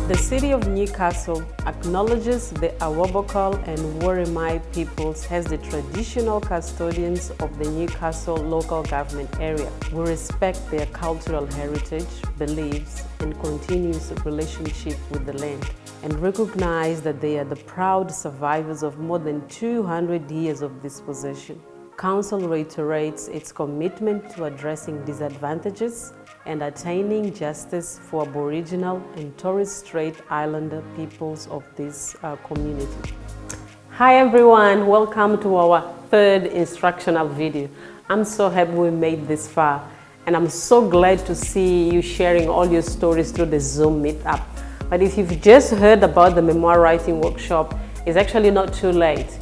The city of Newcastle acknowledges the Awabakal and Worimi peoples as the traditional custodians of the Newcastle local government area. We respect their cultural heritage, beliefs, and continuous relationship with the land, and recognize that they are the proud survivors of more than 200 years of dispossession. Council reiterates its commitment to addressing disadvantages and attaining justice for Aboriginal and Torres Strait Islander peoples of this community. Hi everyone, welcome to our third instructional video. I'm so happy we made this far, and I'm so glad to see you sharing all your stories through the Zoom meetup. But if you've just heard about the memoir writing workshop, it's actually not too late.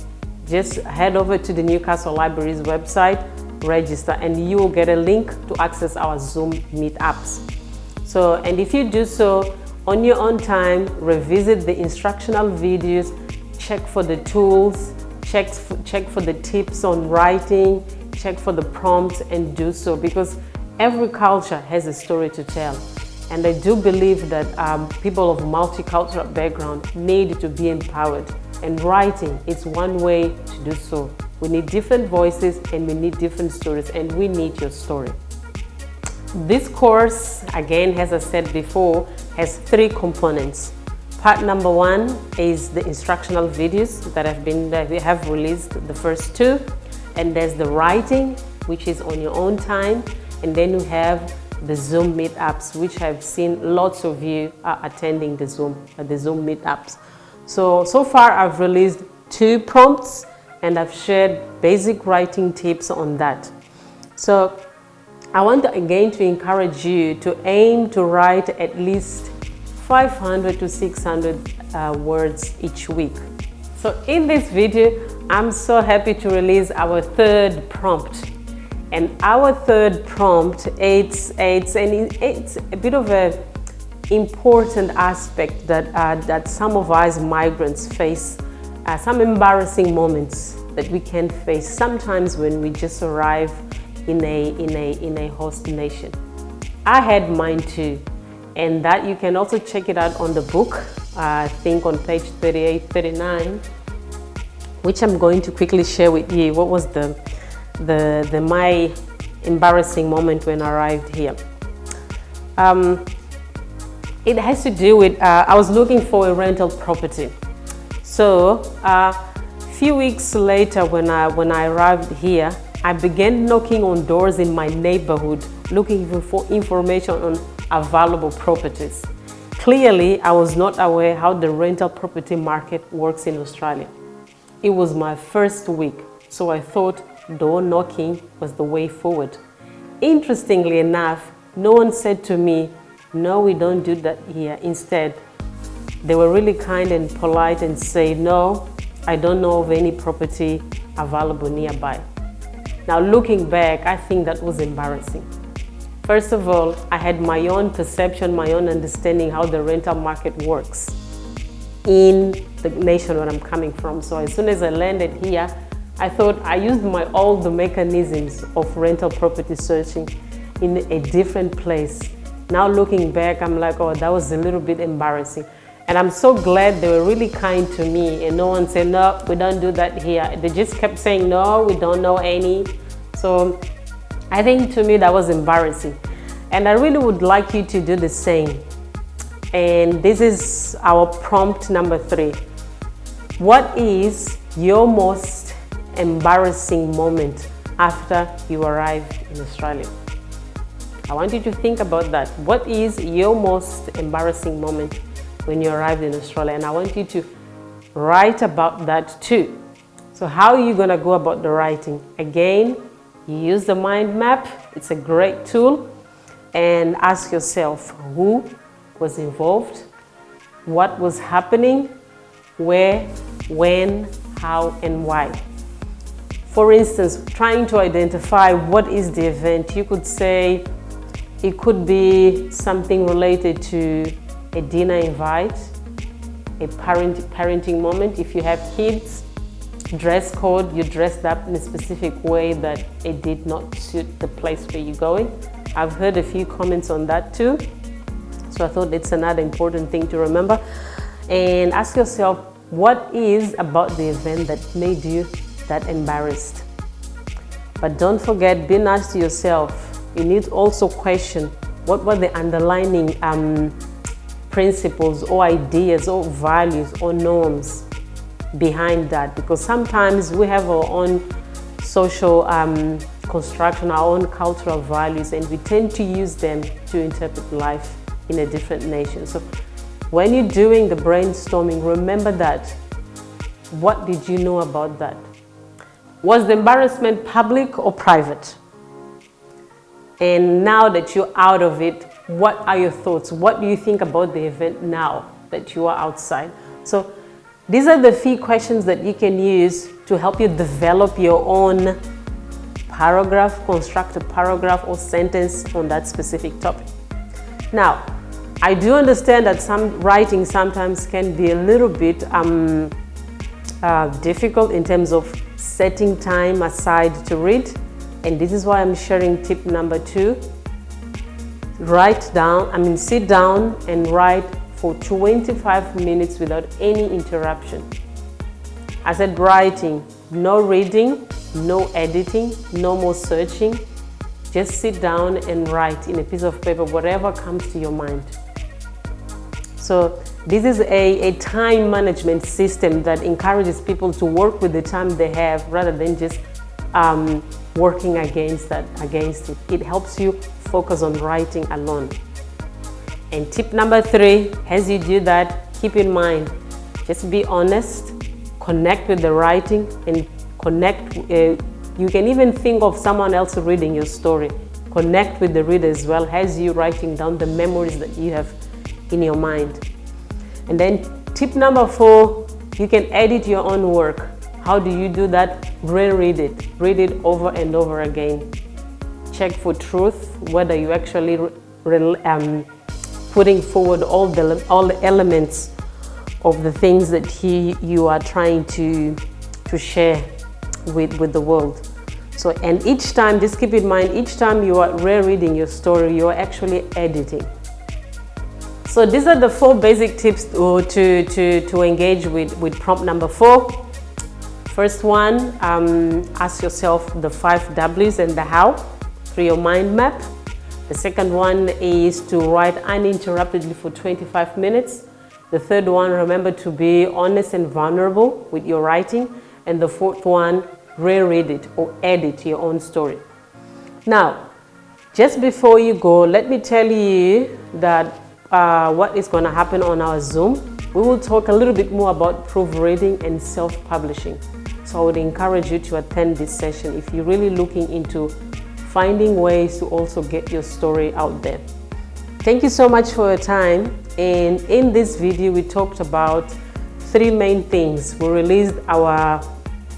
Just head over to the Newcastle Library's website, register, and you will get a link to access our Zoom meetups. And if you do so on your own time, revisit the instructional videos, check for the tools, check for the tips on writing, check for the prompts, and do so, because every culture has a story to tell. And I do believe that people of multicultural background need to be empowered. And writing is one way to do so. We need different voices and we need different stories, and we need your story. This course, again, as I said before, has 3 components. Part number 1 is the instructional videos that we have released, the first 2. And there's the writing, which is on your own time. And then we have the Zoom meetups, which I've seen lots of you are attending the Zoom meetups. So far I've released 2 prompts and I've shared basic writing tips on that. So I want again to encourage you to aim to write at least 500 to 600 words each week. So in this video, I'm so happy to release our 3rd prompt. And our 3rd prompt, it's a bit of a important aspect that some of us migrants face, some embarrassing moments that we can face sometimes when we just arrive in a host nation. I had mine too, and that you can also check it out on the book, I think on page 38, 39, which I'm going to quickly share with you. What was my embarrassing moment when I arrived here? It has to do with, I was looking for a rental property. So a few weeks later when I arrived here, I began knocking on doors in my neighborhood, looking for information on available properties. Clearly, I was not aware how the rental property market works in Australia. It was my first week, so I thought door knocking was the way forward. Interestingly enough, no one said to me, "No, we don't do that here." Instead, they were really kind and polite and said, "No, I don't know of any property available nearby." Now looking back, I think that was embarrassing. First of all, I had my own perception, my own understanding how the rental market works in the nation where I'm coming from. So as soon as I landed here, I thought I used all the mechanisms of rental property searching in a different place. Now looking back, I'm like, oh, that was a little bit embarrassing. And I'm so glad they were really kind to me, and no one said, "No, we don't do that here." They just kept saying, "No, we don't know any." So I think to me that was embarrassing. And I really would like you to do the same. And this is our prompt number 3. What is your most embarrassing moment after you arrived in Australia? I want you to think about that. What is your most embarrassing moment when you arrived in Australia? And I want you to write about that too. So how are you going to go about the writing? Again, you use the mind map. It's a great tool. And ask yourself who was involved, what was happening, where, when, how, and why. For instance, trying to identify what is the event. You could say it could be something related to a dinner invite, a parenting moment. If you have kids, dress code, you dressed up in a specific way that it did not suit the place where you're going. I've heard a few comments on that too. So I thought it's another important thing to remember. And ask yourself, what is about the event that made you that embarrassed? But don't forget, be nice to yourself. You need to also question what were the underlying principles or ideas or values or norms behind that, because sometimes we have our own social construction, our own cultural values, and we tend to use them to interpret life in a different nation. So when you're doing the brainstorming, remember that. What did you know about that? Was the embarrassment public or private? And now that you're out of it, what are your thoughts? What do you think about the event now that you are outside? So these are the few questions that you can use to help you develop your own paragraph, construct a paragraph or sentence on that specific topic. Now, I do understand that some writing sometimes can be a little bit difficult in terms of setting time aside to read, and this is why I'm sharing tip number 2. Sit down and write for 25 minutes without any interruption. I said writing, no reading, no editing, no more searching. Just sit down and write in a piece of paper whatever comes to your mind. So this is a time management system that encourages people to work with the time they have rather than just working against it. It helps you focus on writing alone. And tip number 3, as you do that, keep in mind, just be honest, connect with the writing, and connect. You can even think of someone else reading your story. Connect with the reader as well as you writing down the memories that you have in your mind. And then tip number 4, you can edit your own work. How do you do that? Reread it. Read it over and over again. Check for truth, whether you actually putting forward all the elements of the things that you are trying to share with the world. So, and each time, just keep in mind, each time you are rereading your story, you are actually editing. So these are the 4 basic tips to engage with prompt number 4. First one, ask yourself the 5 W's and the how through your mind map. The second one is to write uninterruptedly for 25 minutes. The third one, remember to be honest and vulnerable with your writing. And the fourth one, reread it or edit your own story. Now, just before you go, let me tell you that what is going to happen on our Zoom. We will talk a little bit more about proofreading and self-publishing. So I would encourage you to attend this session if you're really looking into finding ways to also get your story out there. Thank you so much for your time. And in this video, we talked about 3 main things. We released our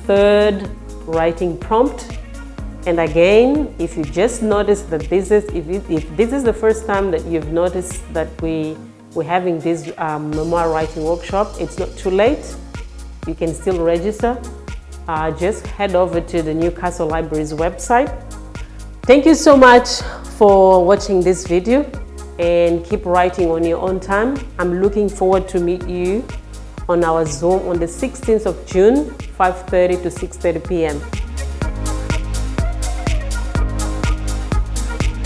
3rd writing prompt. And again, if you just noticed that if this is the first time that you've noticed that we're having this memoir writing workshop, it's not too late. You can still register. Just head over to the Newcastle Library's website. Thank you so much for watching this video, and keep writing on your own time. I'm looking forward to meet you on our Zoom on the 16th of June, 5:30 to 6:30 p.m.